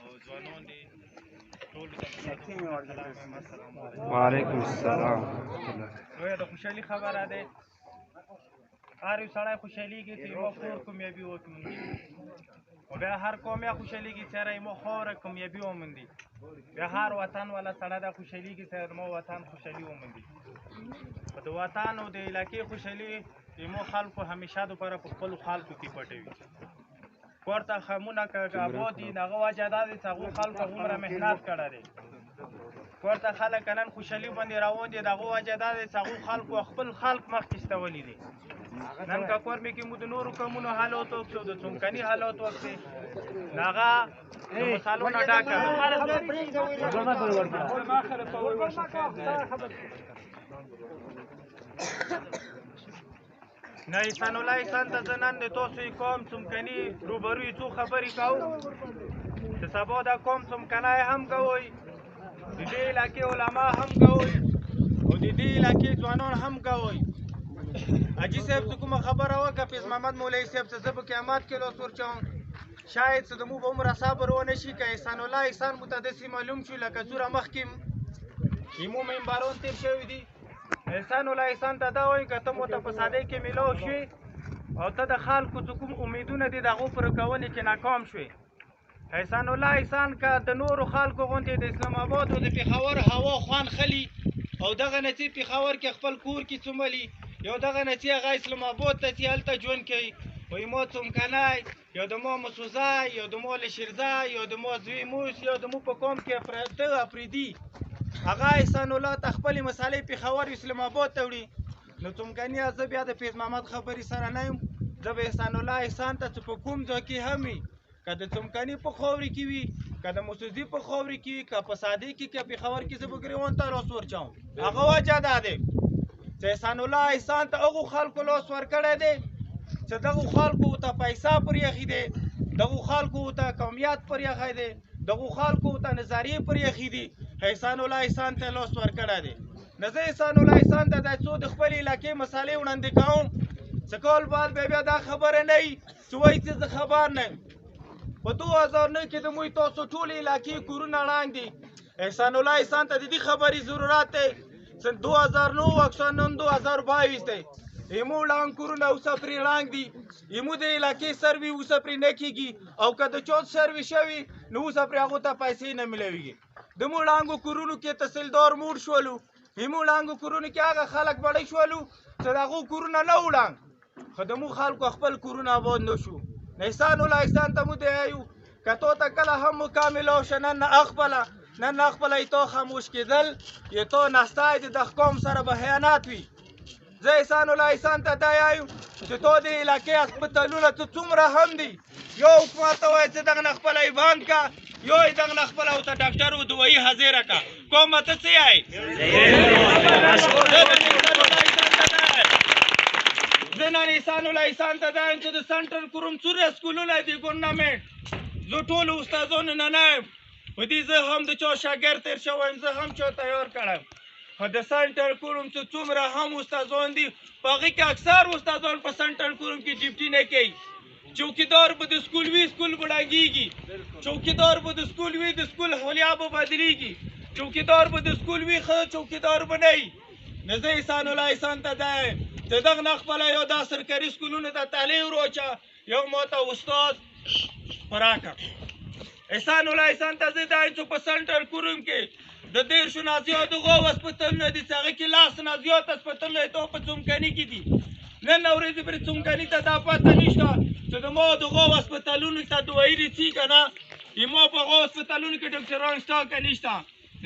او ځوانان دي ټولو ته وعلیکم السلام. لویه د خوشحالي خبره ده. هر یو سړی خوشحالېږي چې یوه کور کامیابي وکړي، خو بیا هر قوم یا خوشحالېږي چې هره یوه خاوره کامیابي وموندي. بیا هر وطن والا سړی دا خوشحالېږي چې زما وطن خوشحالي وموندي. خو د وطن او د علاقې خوشحالي زمو خلکو همیشه دپاره په خپلو خلکو کې پټوي. کور ته خمونه که اباد دي، د هغه وجه دا دی چې هغو خلکو هغومره محنت کړی دی. کور ته خلک نن خوشحالي باندې روان دي، د هغو وجه دا دی چې هغو خلکو خپل خلک مخکې ایستولي دي. نن که کور مې کې مو د نورو قومونو حالات وکړو، د څمکني حالات وکړې، نو هغه د مثالو نه ډکه نه. احسان الله احسان ته زه نن د تاسو قوم څمکني روبروي څو خبرې کوم چې سبا دا قوم څمکنی هم کوئ، د دې علاقې علما هم کوئ او د دې علاقې ځوانان هم کوئ. حاجي صاحب چې کومه خبره وکړه فیض محمد مولوي صاحب چې زه په قیامت کې لاس ورچوم، شاید چې زموږ به عمره صبر ونه شي که احسان الله احسان مو ته داسې معلوم شو لکه څومره مخکې زموږ ممبران تېر شوي دي. احسان الله احسان ته دا وایي که ته مو ته په سادۍ کې میلاو شوې او ته د خلکو چې کوم امیدونه دي د هغو پوره کونې کې ناکام شوې. احسان الله احسان که د نورو خلکو غوندې د اسلام آباد او د پېښور هوا خوند خلي او دغه نه چې پېښور کې خپل کور کې څوملي، یو دغه نه چې هغه اسلام آباد ته چې هلته ژوند کوي، وایي ما څمکنی یا د ما مسوزی یا د ما لشرزی یا د ما زوی موس یا د مو په قوم کې افریدي، هغه احسان الله ته خپلې مسالې پېښور اسلام آباد ته وړي. نو څمکني زه بیا د فیض محمد خبرې سره نه یم، زه به احسان الله احسان ته چې په کوم ځای کې هم وي، که د څمکني په خاورې کې وي، که د مسوزي په خاورې کې وي، که په سادۍ کې که پېښور کې، زه به ګریوان ته لاس ورچوم. هغه وجه دا دی چې احسان الله احسان ته هغو خلکو لاس ورکړی دی چې دغو خلکو ته پیسه پر یخي دی، دغو خلکو ته قومیت پر یخی دی، دغو خلکو ته نظریې پر یخي دي. احسان الله احسان ته لاس ورکړی دی. نو زه احسان الله احسان ته دا څو د خپلې علاقې مسالې وړاندې کوم چې کال بعد بیا دا خبره نه وي چې وایي چې زه خبر نه یم. په 2009 کې د موږ تاسو ټولې علاقې کورونه ړنګ دي. احسان الله احسان ته د دې خبرې ضرورت دی چې 2009 اکثر نن 2022 دی، ایمو ړنګ کورونه اوسه پرې ړنګ دي، ایمو د علاقې سروي اوسه پرې نه کېږي او که د چا سروي شوي نو اوسه پرې هغو ته پیسې نه میلاویږي. د مو ړنګو کورونو کې تحصیلدار موړ شولو، ایمو ړنګو کورونو کې هغه خلک بړی شولو چې د هغو کورونه نه و ړنګ، خو د مو خلکو خپل کورونه آباد نه شو. احسان الله احسان ته مو دی وایو که تو ته کله هم مکامله شه نن نه خپله یې تا خاموش کېدل یې تا نستی د دغه قوم سره به خیانت وي. زه احسان الله احسان ته دا وایو چې تو د علاقې هسپتالونه څه څومره هم دي، یو حکومت ته وایي چې دغه نه خپله یې بند که، یو یې دغه نه خپله ورته ډاکټر و دوایي حاضره که. قومه ته څه یایې؟ زه نن احسان الله احسان ته دا یم چې د سنټر کوم څومره سکولونه دي ګورنمنټ، زه ټولو استادانو نه نه یم، په دې زه هم د چا شاګرد تېر شوی یم، زه هم چا تیار کړی یم. خو د سنټر کوم چې څومره هم استادان دي په هغې کې اکثر استادان په سنټر کوم کې ډیوټي نه کوي. چوکیدار به د سکول وي، سکول به ړنګېږي، چوکیدار به د سکول وي، د سکول حولیا به بدلېږي، چوکیدار به د سکول وي، ښه چوکیدار به نه وي. نو زه احسان الله احسان ته دا یم چې دغه نه خپله یو دا سرکاري سکولونو ته تالې وروچه، یو ما ته استاد راکړه. احسان الله احسان ته زه دا یم چې په سنټر کوروم کې د 10 نه زیات هغو هسپتالونه دي چې هغې کې 10 نه زیات هسپتالونه یې په څمکني کې دي. نن ورځې پرې څمکني ته دا پته نشته چې د ما دغو هسپتالونو ته دوایي رسي که نه، ما په هغو هسپتالونو کې ډاکټران شته که نشته.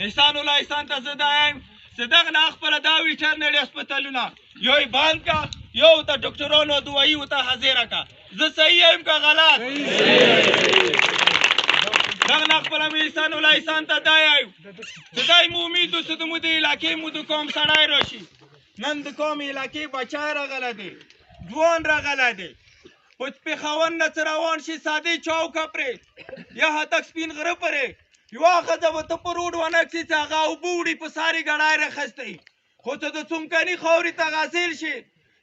احسان الله احسان ته زه دا یم چې دغه نه خپله دا ویټرنري هسپتالونه یو یې بند که، یو ته ډاکټرانو دوایي ورته حاضره که. زه صحیح یم که غلط؟ دغه نه خپله مې احسان الله احسان ته دا یایو چې دی مو امید و چې د مو د علاقې مو د قوم سړی راشي. نن د قوم علاقې بچی راغلی دی، ځوان راغلی دی، په پېښور نه څه روان شي سادۍ چوکه پرې یا هتک سپین غره پرې یوه ښځه به ته په روډ ونه کړي چې هغه اوبه وړي په سارې ګړی راخیستی، خو چې د څمکني خاورې ته غسیل شي،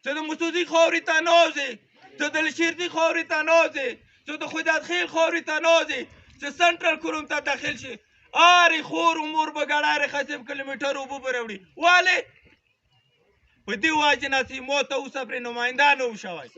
چې د مسعودي خاورې ته نازې، چې د لشردي خاورې ته نازې، چې د خدادخیل خاورې ته نازې، چې سنټرل کوروم ته داخل شي آری خور و مور به ګړاری خصم کیلومتر اوبه به راوړي ولې په دې واجې نسي مو ته اوسه پرې نماینده نه و شوی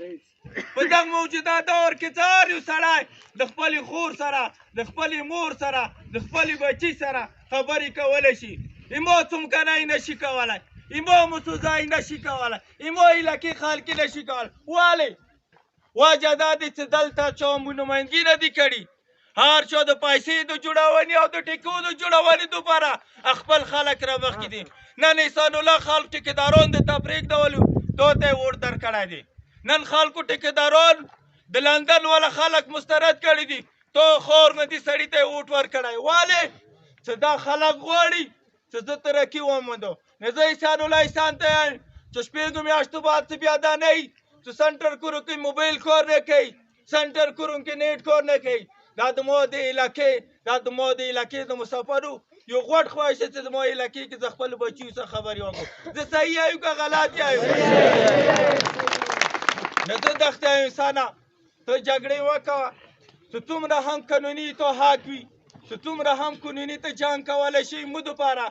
په دغه موجوده دور کې چې هر یو سړی د خپلې خور سره د خپلې مور سره د خپلې بچي سره خبرې کولی شي ایمو څمکنی نشي کولی ایمو مسوځی نشي کولی ایمو علاقې خلکې نشي کولی ولې وجه دا دی چې دلته چا مو نمایندګي نه دي کړي هر چا د پیسې د جوړونې او د ټیکو د جوړونې دپاره خپل خلک را مخکې دي نن احسان الله خلک ټیکهداران د ته پرېږدولو تو ته یې ووټ درکړی دی نن خلکو ټیکهداران د لندن والا خلک مسترد کړي دي تو خور نه دي سړي ته یې ووټ ورکړی ولې چې دا خلک غواړي چې زه ترقي وموندم نو زه احسان الله احسان ته یم چې شپږو میاشتو بعد څه بیا دا نه وي چې سنټر کورو کې موبایل کار نه کوي سنټر کورو کې نیټ کار نه کوي دا د ما د علاقې د مسافرو یو غوټ خواهش چې زما علاقې کې زه خپلو بچیو سره خبرې وکړم زه صحیح یم که غلط یم نو زه دښته یم انسانه ته جګړې وکوه چې څومره هم قانوني تو حق وي چې څومره هم قانوني ته جنګ کولی شي مو دپاره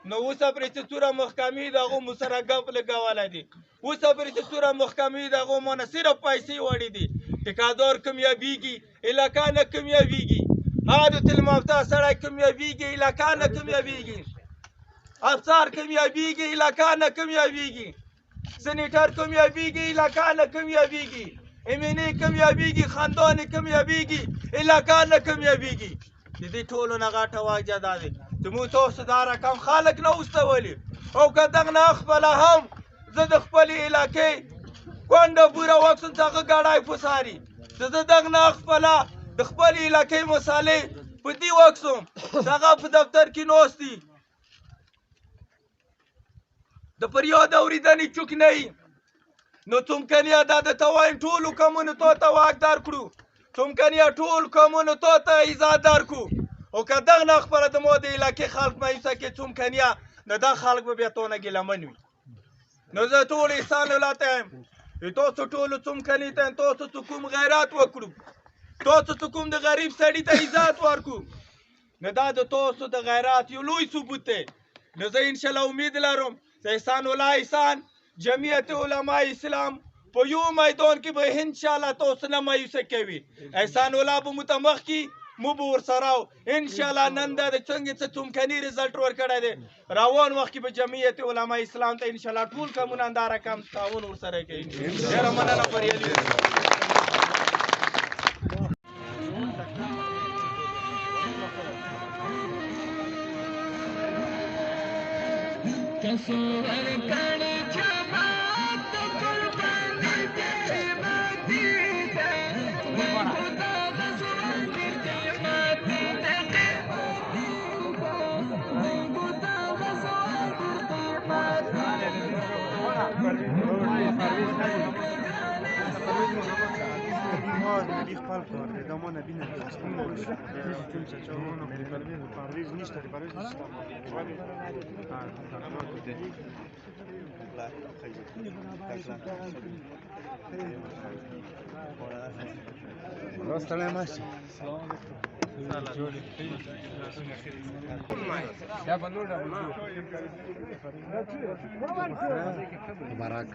نو اوسه پرې چې څومره محکمې د هغو مو سره ګپ لګولی دی اوسه پرې چې څومره محکمې د هغو مو نه صرف پیسې وړي دي ټیکادار کامیابیږي علاقه نه کامیابیږي عادت المافتا سړی کامیابیږي علاقه نه کامیابیږي افسر کامیابیږي علاقه نه کامیابیږي سینیټر کامیابیږي علاقه نه کامیابیږي امینې کامیابیږي خاندان کامیابیږي علاقه نه کامیابیږي د دې ټولو نه غټه واجه دا دی چې موږ تاسو دا رقم خلک نه اوستولي او که دغه نه خپله هم زه د خپلې علاقې کونډه بوره وکسم چې هغه ګړی پساري چې زه دغه نه خپله د خپلې علاقې مسالې په دې وکسم چې هغه په دفتر کې ناست دي د فریاد اورېدنې چوک نه وي نو څومکنیه دا درته وایم ټولو قومونو تو ته واک درکړو څومکنیه ټول قومونو تو ته عزت درکړو او که دغه نه خپله د ما د علاقې خلک مایوسه کړي څومکنیه نو دا خلک به بیا تو نه ګیلمن وي نو زه ټول احسان الله ته یم تاسو ټولو څومکني ته تاسو څه کوم غیرت وکړو تاسو څه کوم د غریب سړي ته عزت ورکړو نو دا د تاسو د غیرت یو لوی ثبوت دی نو زه انشاءالله امید لرم چې احسان الله احسان جمعیت علماء اسلام په یو میدان کې به انشاءالله تاسو نه مایوسه کوي احسان الله به مو ته مخکې مو به ورسره و انشاءالله نن دا د څنګه څه څومکني رزلټ ورکړی دی روان وخت کې به جمعیت علماء اسلام ته انشاءالله ټول قومونه دا رقم تعاون ورسره کوي ډېره مننه فریادي مبارک